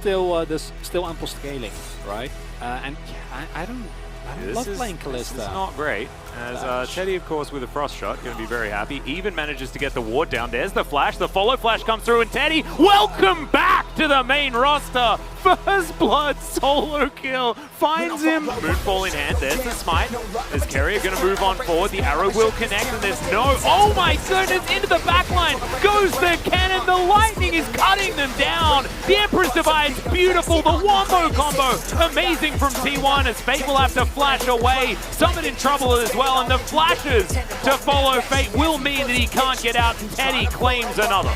there's still ample scaling, right? And I don't love playing Kalista. This is not great. As Teddy, of course, with a frost shot, going to be very happy. Even manages to get the ward down. There's the flash. The follow flash comes through, and Teddy, welcome back to the main roster. First blood solo kill. Finds him. Moonfall in hand. There's the smite. Is Carrier going to move on forward? The arrow will connect, and there's no... Oh my goodness! Into the backline goes the cannon. The lightning is cutting them down. The Emperor's Divide's beautiful. The wombo combo. Amazing from T1 as Fate will have to flash away. Summon in trouble as well, and the flashes to follow Fate will mean that he can't get out, and Teddy claims another.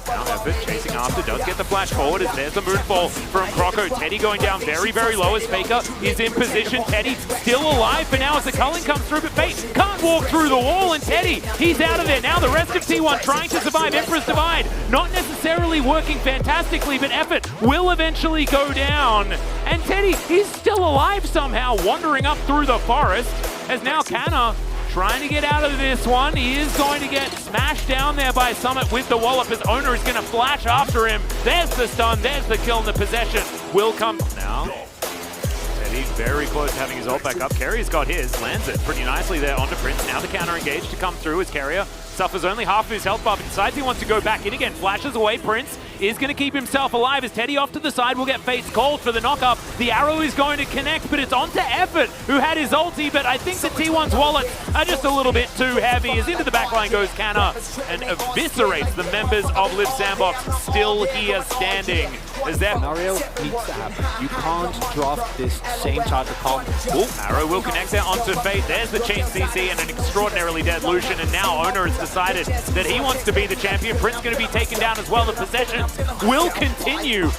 Now effort, chasing after, does get the flash forward as there's the moonfall from Croco. Teddy going down very, very low as Faker is in position. Teddy still alive for now as the culling comes through, but Fate can't walk through the wall, and Teddy, he's out of there. Now the rest of T1 trying to survive Emperor's Divide. Not necessarily working fantastically, but effort will eventually go down. And Teddy, he's still alive somehow, wandering up through the forest, as now Canna trying to get out of this one. He is going to get smashed down there by Summit with the wallop, as Owner is going to flash after him. There's the stun, there's the kill, and the possession will come now. Teddy very close to having his ult back up. Carrier's got his, lands it pretty nicely there onto Prince. Now the counter engage to come through as Carrier suffers only half of his health bar, but decides he wants to go back in again. Flashes away. Prince is going to keep himself alive as Teddy off to the side will get Fate's called for the knock-up. The arrow is going to connect, but it's onto Effort, who had his ulti, but I think the T1's wallets are just a little bit too heavy. As into the backline goes Canna and eviscerates the members of Live Sandbox, still here standing. As that scenario needs to happen. You can't draft this same type of comp. Arrow will connect there onto Fate. There's the chain CC and an extraordinarily dead Lucian, and now Owner has decided that he wants to be the champion. Prince going to be taken down as well. The possessions will continue.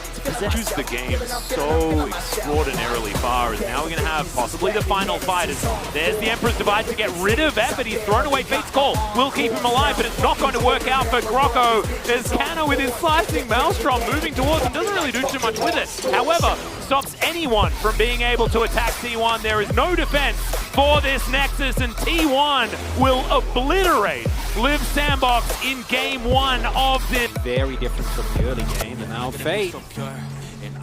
Choose the game so extraordinarily far, as now we're going to have possibly the final fight. As there's the Emperor's Divide to get rid of Effort. He's thrown away Fate's call. Will keep him alive, but it's not going to work out for Croco. There's Canna with his slicing Maelstrom moving towards him. Doesn't really do too much with it. However, stops anyone from being able to attack T1. There is no defense for this Nexus, and T1 will obliterate Live Sandbox in game one of this. Very different from the early game, and now Fate.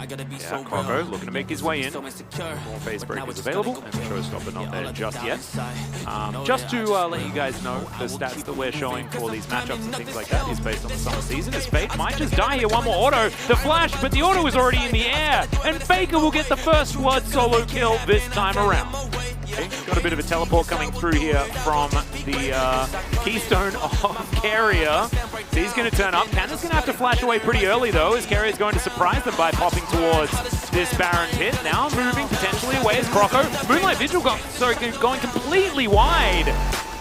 Yeah, Croco looking to make his way in. More face breakers available, and the showstopper not there just yet. Just to let you guys know, the stats that we're showing for these matchups and things like that is based on the summer season, as Fate might just die here. One more auto, the flash, but the auto is already in the air, and Faker will get the first blood solo kill this time around. Okay, got a bit of a teleport coming through here from the keystone of Carrier. So he's going to turn up. Canna's going to have to flash away pretty early though, as Carrier's going to surprise them by popping towards this Baron pit. Now moving potentially away as Croco. Moonlight Vigil going completely wide.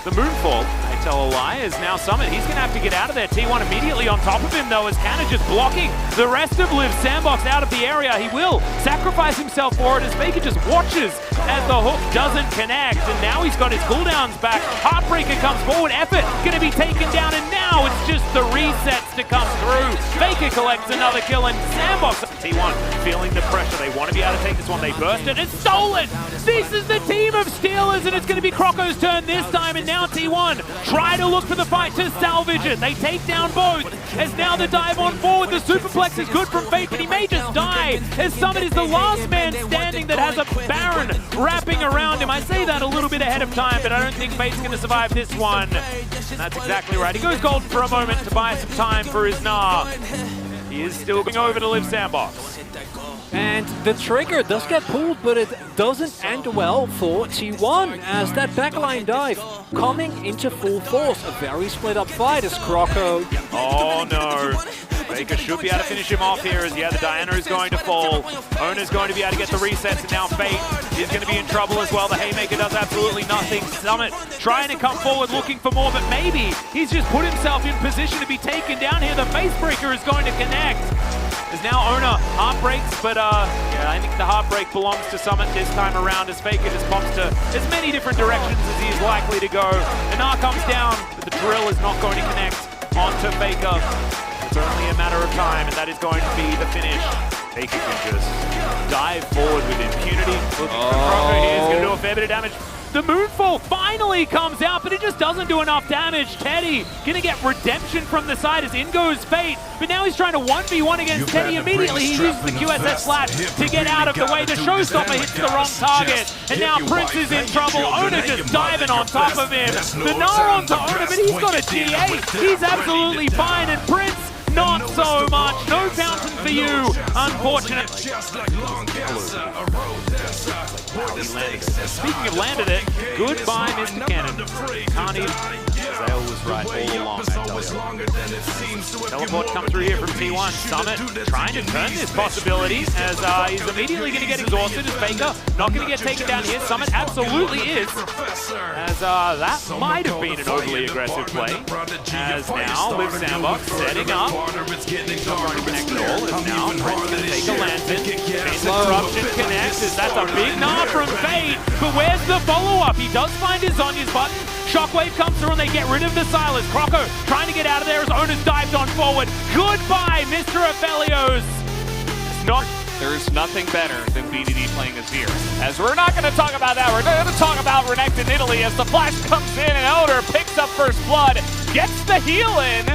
The Moonfall, I tell a lie, is now Summit. He's going to have to get out of there. T1 immediately on top of him, though, as Canna just blocking the rest of Live Sandbox out of the area. He will sacrifice himself for it as Faker just watches as the hook doesn't connect. And now he's got his cooldowns back. Heartbreaker comes forward. Effort going to be taken down, and now it's just the resets to come through. Faker collects another kill, and Sandbox. T1 feeling the pressure. They want to be able to take this one. They burst it. It's stolen. This is the team of Steelers, and it's going to be Croco's turn this time. And now T1 try to look for the fight to salvage it. They take down both, as now the dive on forward. The superplex is good from Fate, but he may just die, as Summit is the last man standing that has a Baron wrapping around him. I say that a little bit ahead of time, but I don't think Fate's going to survive this one. And that's exactly right. He goes golden for a moment to buy some time for his Gnar. He is still going over to Live Sandbox. And the trigger does get pulled, but it doesn't end well for T1, as that backline dive coming into full force. A very split up fight as Croco. Oh no. Faker should be able to finish him off here, as yeah, the Diana is going to fall. Owner's going to be able to get the resets, and now Fate is going to be in trouble as well. The Haymaker does absolutely nothing. Summit trying to come forward looking for more, but maybe he's just put himself in position to be taken down here. The Facebreaker is going to connect. As now Owner heartbreaks, but yeah, I think the heartbreak belongs to Summit this time around, as Faker just pops to as many different directions as he is likely to go. And Gnar comes down, but the drill is not going to connect onto Faker. It's only a matter of time, and that is going to be the finish. Faker can just dive forward with impunity. Looking for Croco here, he's going to do a fair bit of damage. The Moonfall finally comes out, but it just doesn't do enough damage. Teddy gonna get redemption from the side as in goes Fate, but now he's trying to 1v1 against Teddy immediately. He uses the QSS flash to get out of the way. The Showstopper hits the wrong target, and now Prince is in trouble. Ona just diving on top of him. The Gnar onto Ona, but he's got a GA. He's absolutely fine, and Prince, not so much. No fountain for you, unfortunately. Speaking of landed it, goodbye, Mr. Cannon. Can't even. Zale was right all along, I tell you. Teleport come through here from T1. Summit trying to turn this possibility as he's immediately going to get exhausted as Faker not going to get taken down here. Summit absolutely is, as that might have been an overly aggressive play. As now, Live Sandbox setting up. Not going to connect at all, as now Prince going to take a lantern. Chains of Corruption connects, as that's a big Gnar from Fate, but where's the follow-up? He does find his Zonya's button. Shockwave comes through and they get rid of the Silas. Croco trying to get out of there as Ona's dived on forward. Goodbye, Mr. Aphelios. There's nothing better than BDD playing Azir. As we're not going to talk about that, we're going to talk about Renekton in Italy as the flash comes in and Elder picks up first blood, gets the heal in,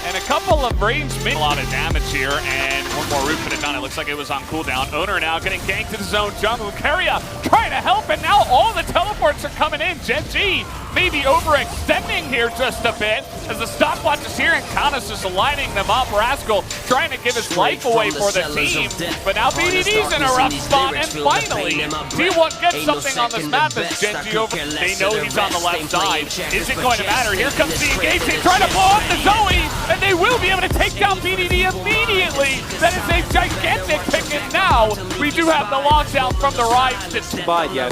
and a couple of ranged mid. A lot of damage here, and one more root could have done. It looks like it was on cooldown. Owner now getting ganked to the zone. Jungle Lucaria trying to help, and now all the teleports are coming in. Gen G maybe overextending here just a bit as the stopwatch is here, and Kana's just lining them up. Rascal trying to give his life away for the team, but now BDD's in a rough spot, and finally T1 gets something on this map as Gen G over. They know he's on the left side. Is it going to matter? Here comes the engagement, trying to blow up the Zoe, and they will be able to take down BDD immediately. That is a gigantic pick, and now we do have the lockdown from the Rise. But yeah,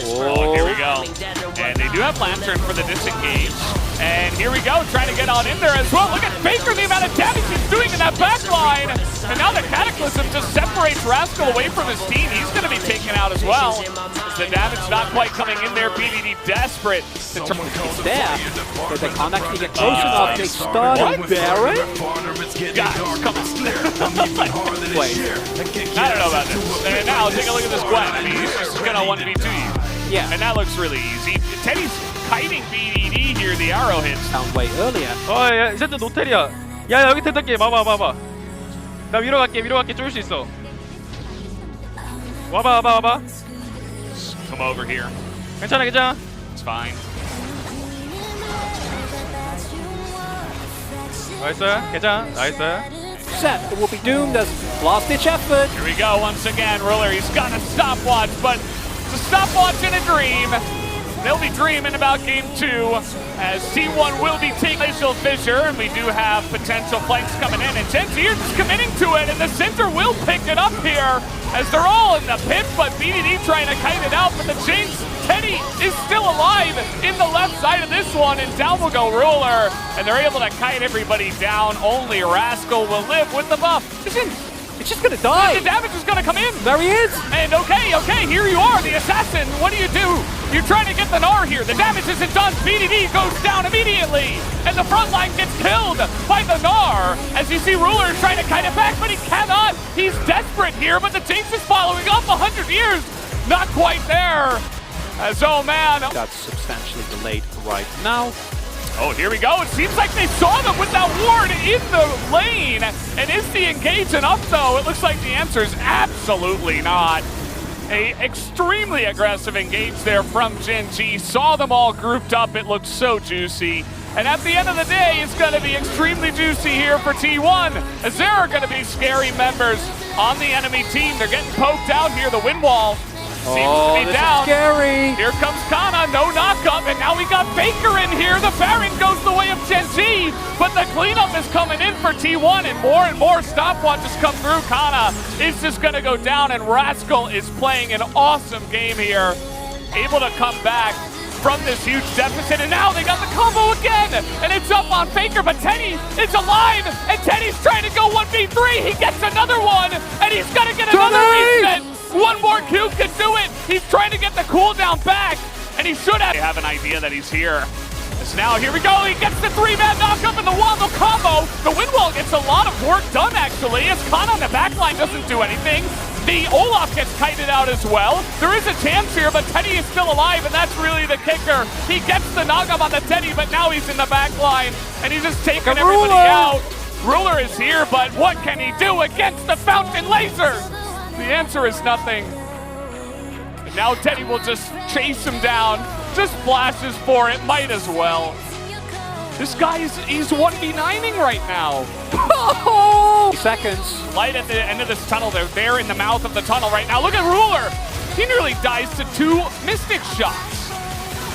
Oh, here we go. And they do have Lantern for the disengage. And here we go, trying to get on in there as well. Look at Faker, the amount of damage he's doing in that back line. And now the Cataclysm just separates Rascal away from his team. He's going to be taken out as well. The damage not quite coming in there. BDD desperate. it's there, but they can't actually get close enough. They started Baron. Guys, come on. Wait. I don't know about this. And now take a look at this Gwen. I mean, he's just going to 1v2 you. Yeah. And that looks really easy. Teddy's kiting BDD here, the arrow hits. Found way earlier. 야, 이 세트 노텔이야. 야, 여기 텐트게 봐봐. 나 위로 갈게, 쫄 수 있어. 와봐. Come over here. 괜찮아. It's fine. 나이스. Set. It will be doomed as last-ditch effort. Here we go once again. Ruler, he's got a stopwatch, but it's a stopwatch in a dream. They'll be dreaming about game 2 as T1 will be taking Glacial Fissure, and we do have potential flanks coming in, and Gen Z are just committing to it, and the center will pick it up here as they're all in the pit, but BDD trying to kite it out, but the Jinx, Teddy is still alive in the left side of this one, and down will go Ruler, and they're able to kite everybody down. Only Rascal will live with the buff. It's just gonna die. The damage is gonna come in. There he is. And okay, here you are, the assassin. What do? You're trying to get the Gnar here. The damage isn't done. BDD goes down immediately. And the front line gets killed by the Gnar. As you see, Ruler trying to kite it back, but he cannot. He's desperate here, but the Jinx is following up 100 years. Not quite there. As oh man. That's substantially delayed right now. Oh, here we go. It seems like they saw them with that ward in the lane. And is the engage enough, though? It looks like the answer is absolutely not. A extremely aggressive engage there from Gen G. Saw them all grouped up. It looked so juicy. And at the end of the day, it's going to be extremely juicy here for T1, as there are going to be scary members on the enemy team. They're getting poked out here. The wind wall seems to be down. Scary. Here comes Kana, no knockup, and now we got Faker in here. The Baron goes the way of Gen G, but the cleanup is coming in for T1, and more stopwatches come through. Kana is just going to go down, and Rascal is playing an awesome game here, able to come back from this huge deficit, and now they got the combo again, and it's up on Faker, but Teddy is alive, and Teddy's trying to go 1v3. He gets another one, and he's going to get another reset. One more cube can do it. He's trying to get the cooldown back, and he should have an idea that he's here. So now, here we go. He gets the 3-man knockup and the Wando combo. The wind wall gets a lot of work done, actually, as Kana on the backline doesn't do anything. The Olaf gets kited out as well. There is a chance here, but Teddy is still alive, and that's really the kicker. He gets the knock-up on the Teddy, but now he's in the back line, and he's just taking everybody out. Ruler is here, but what can he do against the Fountain Laser? The answer is nothing. And now Teddy will just chase him down. Just flashes for it, might as well. This guy he's 1v9ing right now. Seconds. Light at the end of this tunnel. They're there in the mouth of the tunnel right now. Look at Ruler. He nearly dies to 2 Mystic shots.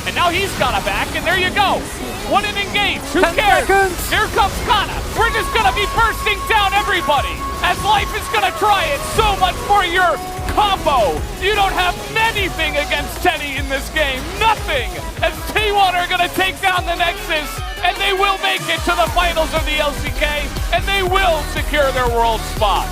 And now he's got a back, and there you go. 1 and engage. Who 10 cares? seconds. Here comes Kana. We're just going to be bursting down everybody as life is going to try it so much for your combo. You don't have anything against Teddy in this game. Nothing. As T1 are going to take down the Nexus, and they will make it to the finals of the LCK, and they will secure their world spot.